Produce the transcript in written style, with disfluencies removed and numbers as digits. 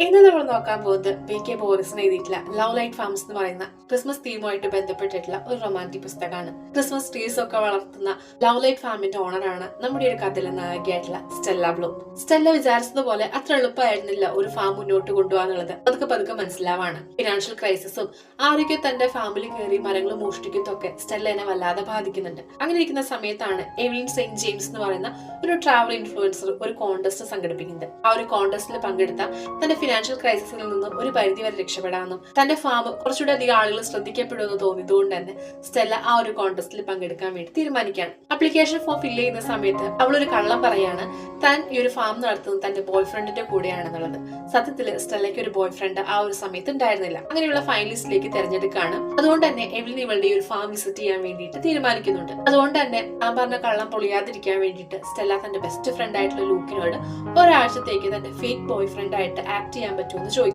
ഇന്ന് നമ്മൾ നോക്കാൻ പോകുന്നത് BK ബോറിസിന് എഴുതിയിട്ടുള്ള ലവ് ലൈറ്റ് ഫാംസ് എന്ന് പറയുന്ന ക്രിസ്മസ് തീമുമായിട്ട് ബന്ധപ്പെട്ടിട്ടുള്ള ഒരു റൊമാൻറ്റിക് പുസ്തകമാണ്. ക്രിസ്മസ് ട്രീസ് ഒക്കെ വളർത്തുന്ന ലവ് ലൈറ്റ് ഫാമിന്റെ ഓണറാണ് നമ്മുടെ ഒരു കഥയിലെ നായികയായിട്ടുള്ള സ്റ്റെല്ല ബ്ലൂം. സ്റ്റെല്ല വിചാരിച്ചതുപോലെ അത്ര എളുപ്പമായിരുന്നില്ല ഒരു ഫാം മുന്നോട്ട് കൊണ്ടുപോകാന്നുള്ളത് പതുക്കെ പതുക്കെ മനസ്സിലാവാണ്. ഫിനാൻഷ്യൽ ക്രൈസിസും ആരൊക്കെ തന്റെ ഫാമിലി കയറി മരങ്ങൾ മോഷ്ടിക്കുന്നതൊക്കെ സ്റ്റെല്ലേനെ വല്ലാതെ ബാധിക്കുന്നുണ്ട്. അങ്ങനെ ഇരിക്കുന്ന സമയത്താണ് എവലിൻ സെയിന്റ് ജെയിംസ് എന്ന് പറയുന്ന ഒരു ട്രാവൽ ഇൻഫ്ലുവൻസർ ഒരു കോൺടെസ്റ്റ് സംഘടിപ്പിക്കുന്നത്. ആ ഒരു കോൺടെസ്റ്റിൽ പങ്കെടുത്ത തന്റെ ഫിനാൻഷ്യൽ ക്രൈസിസിൽ നിന്നും ഒരു പരിധി വരെ രക്ഷപ്പെടാമെന്നും തന്റെ ഫാം കുറച്ചുകൂടെ അധികം ആളുകൾ ശ്രദ്ധിക്കപ്പെടുമെന്ന് തോന്നിയതുകൊണ്ട് തന്നെ സ്റ്റെല്ല ആ ഒരു കോൺടെസ്റ്റിൽ പങ്കെടുക്കാൻ വേണ്ടി തീരുമാനിക്കുകയാണ്. അപ്ലിക്കേഷൻ ഫോം ഫില്ല് ചെയ്യുന്ന സമയത്ത് അവളൊരു കള്ളം പറയാണ് താൻ ഈ ഒരു ഫാം നടത്തുന്നത് തന്റെ ബോയ് ഫ്രണ്ടിന്റെ കൂടെയാണെന്നുള്ളത്. സത്യത്തിൽ സ്റ്റെല്ലയ്ക്ക് ഒരു ബോയ് ഫ്രണ്ട് ആ ഒരു സമയത്ത് ഉണ്ടായിരുന്നില്ല. അങ്ങനെയുള്ള ഫൈനലിസ്റ്റിലേക്ക് തെരഞ്ഞെടുക്കുകയാണ്. അതുകൊണ്ട് തന്നെ എവലിൻ ഇവളുടെ ഒരു ഫാം വിസിറ്റ് ചെയ്യാൻ വേണ്ടിയിട്ട് തീരുമാനിക്കുന്നുണ്ട്. അതുകൊണ്ട് തന്നെ താൻ പറഞ്ഞ കള്ളം പൊളിയാതിരിക്കാൻ വേണ്ടിയിട്ട് സ്റ്റെല്ല തന്റെ ബെസ്റ്റ് ഫ്രണ്ട് ആയിട്ടുള്ള ലൂക്കിനോട് ഒരാഴ്ചത്തേക്ക് തന്റെ ഫേക്ക് ബോയ് ഫ്രണ്ട് ആയിട്ട് ആക്ട് ചെയ്യാൻ പറ്റുമെന്ന് ചോദിക്കും.